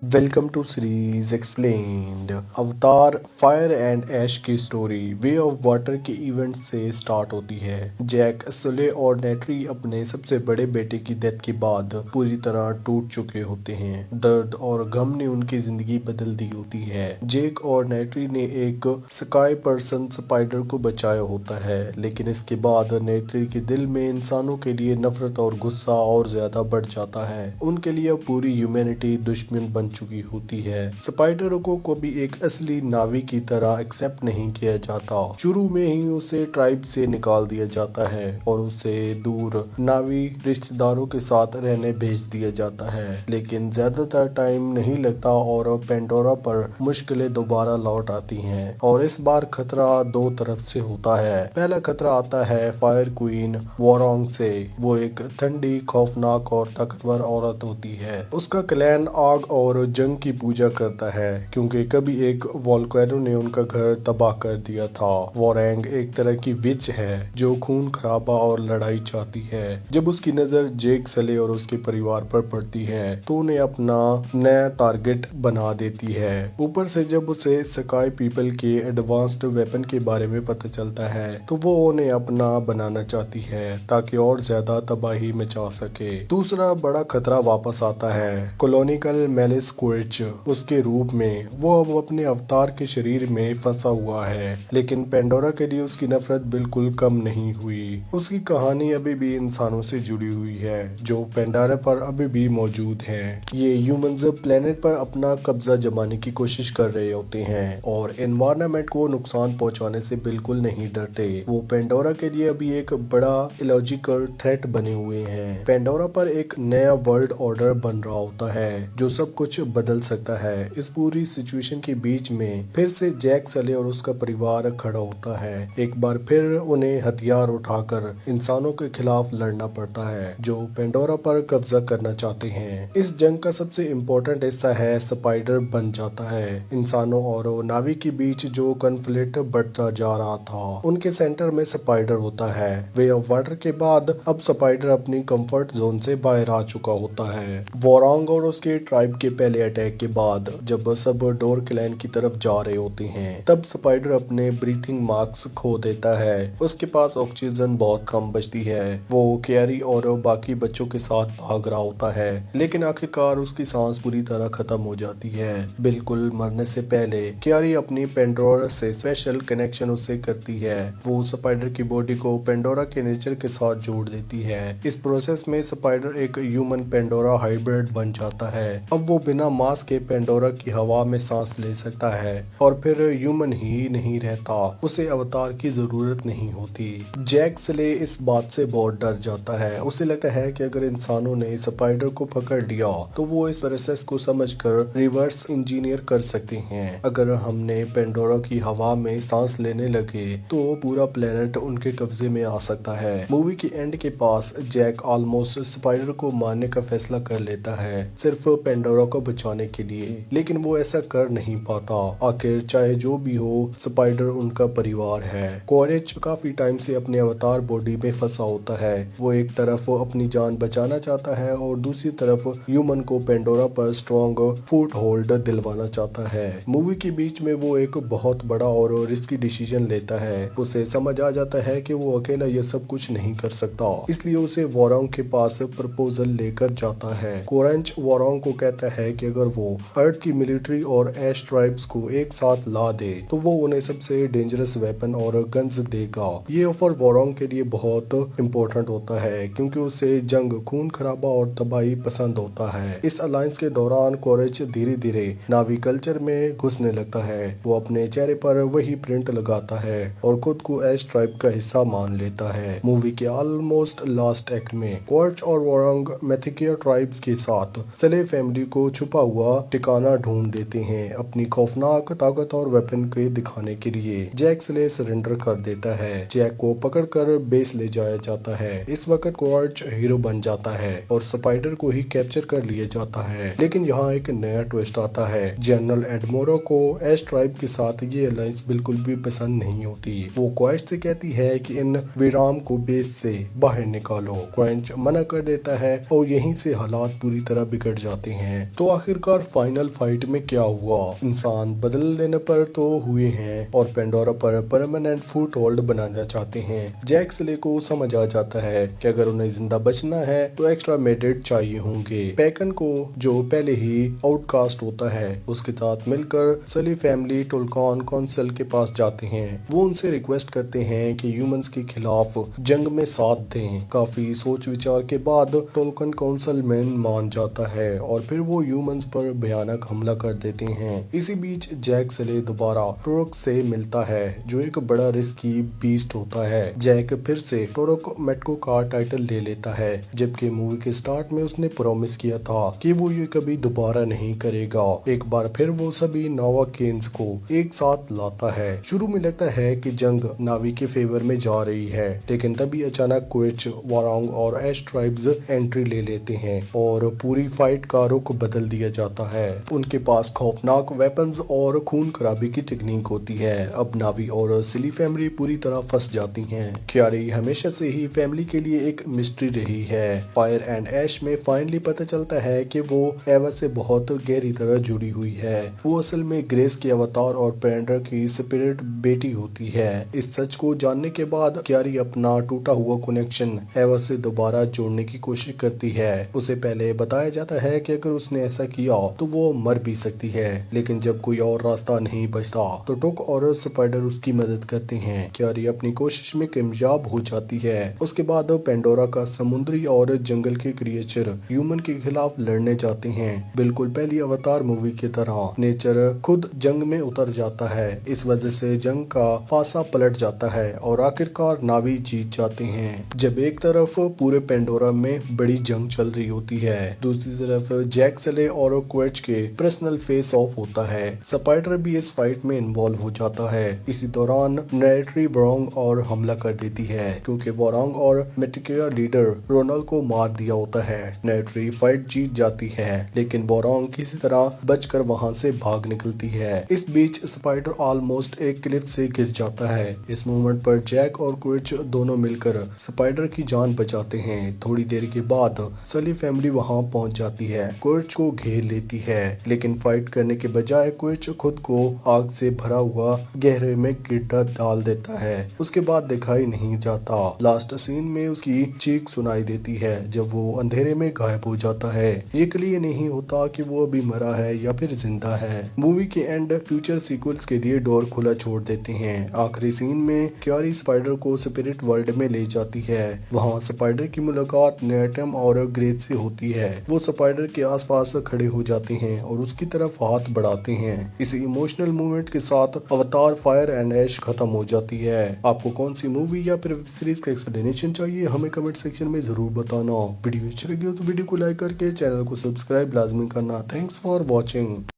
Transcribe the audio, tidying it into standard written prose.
Welcome to series explained. Avatar Fire and Ash की story Way of Water के event से start होती है। जैक, सुले और नेट्री अपने सबसे बड़े बेटे की डेथ के बाद पूरी तरह टूट चुके होते हैं। दर्द और गम ने उनकी जिंदगी बदल दी होती है। जैक और नेट्री ने एक स्काई पर्सन स्पाइडर को बचाया होता है, लेकिन इसके बाद नेट्री के दिल में इंसानों के लिए नफरत और गुस्सा और ज्यादा बढ़ जाता है। उनके लिए पूरी ह्यूमैनिटी दुश्मन बन चुकी होती है। स्पाइडर को भी एक असली नावी की तरह एक्सेप्ट नहीं किया जाता। शुरू में ही उसे ट्राइब से निकाल दिया जाता है और उसे दूर नावी रिश्तेदारों के साथ रहने भेज दिया जाता है, लेकिन ज्यादातर टाइम नहीं लगता और पेंडोरा पर मुश्किलें दोबारा लौट आती हैं। और इस बार खतरा दो तरफ से होता है। पहला खतरा आता है फायर क्वीन वोरोंग से। वो एक ठंडी, खौफनाक और ताकतवर औरत होती है। उसका क्लैन आग और जंग की पूजा करता है, क्योंकि कभी एक वोल्केनो ने उनका घर तबाह कर दिया था। वोरेंग एक तरह की विच है जो खून खराबा और लड़ाई चाहती है। जब उसकी नजर जेक, सले और उसके परिवार पर पड़ती है तो उन्हें अपना नया टारगेट बना देती है। ऊपर से जब उसे स्काई पीपल के एडवांस्ड वेपन के बारे में पता चलता है तो वो उन्हें अपना बनाना चाहती है ताकि और ज्यादा तबाही मचा सके। दूसरा बड़ा खतरा वापस आता है, कोलोनिकल मेलिस क्विच। उसके रूप में वो अब अपने अवतार के शरीर में फंसा हुआ है, लेकिन पेंडोरा के लिए उसकी नफरत बिल्कुल कम नहीं हुई। उसकी कहानी अभी भी इंसानों से जुड़ी हुई है जो पेंडोरा पर अभी भी मौजूद हैं। ये ह्यूमंस प्लेनेट पर अपना कब्जा जमाने की कोशिश कर रहे होते हैं और एनवायरनमेंट को नुकसान पहुंचाने से बिल्कुल नहीं डरते। वो पेंडोरा के लिए अभी एक बड़ा इलॉजिकल थ्रेट बने हुए हैं। पेंडोरा पर एक नया वर्ल्ड ऑर्डर बन रहा होता है जो सब कुछ बदल सकता है। इस पूरी सिचुएशन के बीच में फिर से जैक, सले और उसका परिवार खड़ा होता है। एक बार फिर उन्हें हथियार उठाकर इंसानों के खिलाफ लड़ना पड़ता है जो पेंडोरा पर कब्जा करना चाहते हैं। इस जंग का सबसे इम्पोर्टेंट हिस्सा है स्पाइडर बन जाता है। इंसानों और नावी के बीच जो कॉन्फ्लिक्ट बढ़ता जा रहा था, उनके सेंटर में स्पाइडर होता है। वे ऑफ वाटर के बाद अब स्पाइडर अपनी कंफर्ट जोन से बाहर आ चुका होता है। वोरोंग और उसके ट्राइब के पहले अटैक के बाद जब सब डोर क्लैन की तरफ जा रहे होते हैं, तब स्पाइडर अपने ब्रीथिंग मास्क खो देता है। उसके पास ऑक्सीजन बहुत कम बचती है। वो कैरी और बाकी बच्चों के साथ भाग रहा होता है, लेकिन आखिरकार उसकी सांस पूरी तरह खत्म हो जाती है। बिल्कुल मरने से पहले कैरी अपनी पेंडोरा से स्पेशल कनेक्शन उससे करती है। वो स्पाइडर की बॉडी को पेंडोरा के नेचर के साथ जोड़ देती है। इस प्रोसेस में स्पाइडर एक ह्यूमन पेंडोरा हाइब्रिड बन जाता है। अब वो बिना मास्क के पेंडोरा की हवा में सांस ले सकता है और फिर ह्यूमन ही नहीं रहता। उसे अवतार की जरूरत नहीं होती। जैक स्ले इस बात से बहुत डर जाता है। उसे लगता है कि अगर इंसानों ने स्पाइडर को पकड़ लिया तो वो इस प्रोसेस को समझकर रिवर्स इंजीनियर कर सकते हैं। अगर हमने पेंडोरा की हवा में सांस लेने लगे तो पूरा प्लेनेट उनके कब्जे में आ सकता है। मूवी के एंड के पास जैक ऑलमोस्ट स्पाइडर को मारने का फैसला कर लेता है, सिर्फ पेंडोरा को बचाने के लिए, लेकिन वो ऐसा कर नहीं पाता। आखिर चाहे जो भी हो, स्पाइडर उनका परिवार है। कोरेज काफी टाइम से अपने अवतार बॉडी में फंसा होता है। वो एक तरफ अपनी जान बचाना चाहता है और दूसरी तरफ ह्यूमन को पेंडोरा पर स्ट्रॉन्ग फुट होल्ड दिलवाना चाहता है। मूवी के बीच में वो एक बहुत बड़ा और रिस्की डिसीजन लेता है। उसे समझ आ जाता है कि वो अकेला ये सब कुछ नहीं कर सकता, इसलिए उसे वोरोंग के पास प्रपोजल लेकर जाता है। कोरेंच वोरोंग को कहता है कि अगर वो अर्थ की मिलिट्री और ऐश ट्राइब्स को एक साथ ला दे तो वो उन्हें सबसे डेंजरस वेपन और गन्स देगा। ये ऑफर वोरोंग के लिए बहुत इम्पोर्टेंट होता है क्योंकि उसे जंग, खून खराबा और तबाही पसंद होता है। इस अलायंस के दौरान कोरेच धीरे धीरे नावी कल्चर में घुसने लगता है। वो अपने चेहरे पर वही प्रिंट लगाता है और खुद को ऐश ट्राइब का हिस्सा मान लेता है। मूवी के ऑलमोस्ट लास्ट एक्ट में कोरेच और वोरोंग मैथिकिया ट्राइब्स के साथ सले फैमिली को छुपा हुआ ठिकाना ढूंढ देते हैं, अपनी खौफनाक ताकत और वेपन के दिखाने के लिए। जैक सले सरेंडर कर देता है। जैक को पकड़कर बेस ले जाया जाता है। इस वक्त कोरेच हीरो बन जाता है और स्पाइडर को ही कैप्चर कर लिया जाता है। लेकिन यहाँ एक नया ट्विस्ट आता है। जनरल एडमोरो को ऐश ट्राइब के साथ ये अलायंस बिल्कुल भी पसंद नहीं होती। वो क्वेंच से कहती है कि इन विराम को बेस से बाहर निकालो। क्वेंच मना कर देता है और यहीं से हालात पूरी तरह बिगड़ जाते हैं। तो आखिरकार फाइनल फाइट में क्या हुआ? इंसान बदल लेने पर तो हुए हैं और पेंडोरा पर परमानेंट फुट होल्ड बनाना चाहते हैं। जैक सले को समझ आ जाता है कि अगर उन्हें जिंदा बचना है तो एक्स्ट्रा मेडेट चाहिए होंगे। पैकन को, जो पहले ही आउटकास्ट होता है, उसके साथ मिलकर सली फैमिली टोल्कॉन काउंसिल के पास जाते हैं। वो उनसे रिक्वेस्ट करते हैं कि ह्यूमंस के खिलाफ जंग में साथ दें। काफी सोच विचार के बाद टोल्कन काउंसिल मैन मान जाता है और फिर वो ह्यूमंस पर भयानक हमला कर देते हैं। इसी बीच जैक सले दोबारा टोरक से मिलता है, जो एक बड़ा रिस्की बीस्ट होता है। जैक फिर से टोरक मेटको का टाइटल ले लेता है, जबकि मूवी के स्टार्ट में उसने प्रॉमिस किया था कि वो ये कभी दोबारा नहीं करेगा। एक बार फिर वो सभी नावा केन्स को एक साथ लाता है। शुरू में लगता है कि जंग नावी के फेवर में जा रही है, लेकिन तभी अचानक क्विच, वारंग और एश ट्राइब्स एंट्री ले लेते हैं और पूरी फाइट का रुख बदल दिया जाता है। उनके पास खौफनाक वेपन्स और खून खराबी की टेक्निक होती है। अब नावी और सिली फैमिली पूरी तरह फंस जाती हैं। क्यारी हमेशा से ही फैमिली के लिए एक मिस्ट्री रही है। फायर एंड ऐश में फाइनली पता चलता है कि वो एवा से बहुत गहरी तरह जुड़ी हुई है। वो असल में ग्रेस के अवतार और पेंडर की स्पिरिट बेटी होती है। इस सच को जानने के बाद क्यारी अपना टूटा हुआ कनेक्शन एवा से दोबारा जोड़ने की कोशिश करती है। उसे पहले बताया जाता है कि अगर उसने ऐसा किया तो वो मर भी सकती है, लेकिन जब कोई और रास्ता नहीं बचता तो टुक और स्पाइडर उसकी मदद करते हैं। क्यारी अपनी कोशिश में कामयाब हो जाती है। उसके बाद पेंडोरा का समुद्री और जंगल के क्रिएचर ह्यूमन के खिलाफ लड़ने जाते हैं। बिल्कुल पहली अवतार मूवी की तरह नेचर खुद जंग में उतर जाता है। इस वजह से जंग का पासा पलट जाता है और आखिरकार नावी जीत जाते हैं। जब एक तरफ पूरे पेंडोरा में बड़ी जंग चल रही होती है, दूसरी तरफ जैक सले और क्वेच के पर्सनल फेस ऑफ होता है। स्पाइडर भी इस फाइट में इन्वॉल्व हो जाता है। इसी दौरान नेट्री वोरोंग और हमला कर देती है, क्योंकि वोरोंग और मेटिकिया लीडर रोनल को मार दिया होता है। नेट्री फाइट जीत जाती है, लेकिन वोरोंग किसी तरह बचकर वहां से भाग निकलती है। इस बीच स्पाइडर ऑलमोस्ट एक क्लिफ से गिर जाता है। इस मोमेंट पर जैक और क्विच दोनों मिलकर स्पाइडर की जान बचाते हैं। थोड़ी देर के बाद सली फैमिली वहां पहुंच जाती है, क्विच को घेर लेती है, लेकिन फाइट करने के बजाय क्विच खुद को आग से भरा हुआ गहरे में गिड्ढा डाल देता है। उसके बाद दिखाई नहीं जाता। लास्ट सीन में उसकी चीख सुनाई देती है जब वो अंधेरे में गायब हो जाता है। ये क्लियर नहीं होता कि वो अभी मरा है या फिर जिंदा है। मूवी के एंड फ्यूचर सीक्वल्स के लिए डोर खुला छोड़ देते हैं। आखिरी सीन में क्यारी स्पाइडर को स्पिरिट वर्ल्ड में ले जाती है। वहाँ स्पाइडर की मुलाकात नेटम और ग्रेस से होती है। वो स्पाइडर के आसपास खड़े हो जाते हैं और उसकी तरफ हाथ बढ़ाते हैं। इस इमोशनल मूवमेंट के साथ अवतार फायर एंड ऐश खत्म हो जाती है। आपको कौन सी मूवी या फिर सीरीज का एक्सप्लेनेशन चाहिए, हमें कमेंट सेक्शन में जरूर बताना। वीडियो अच्छी लगी हो तो वीडियो को लाइक करके चैनल को सब्सक्राइब लाजमी करना। Thanks for watching.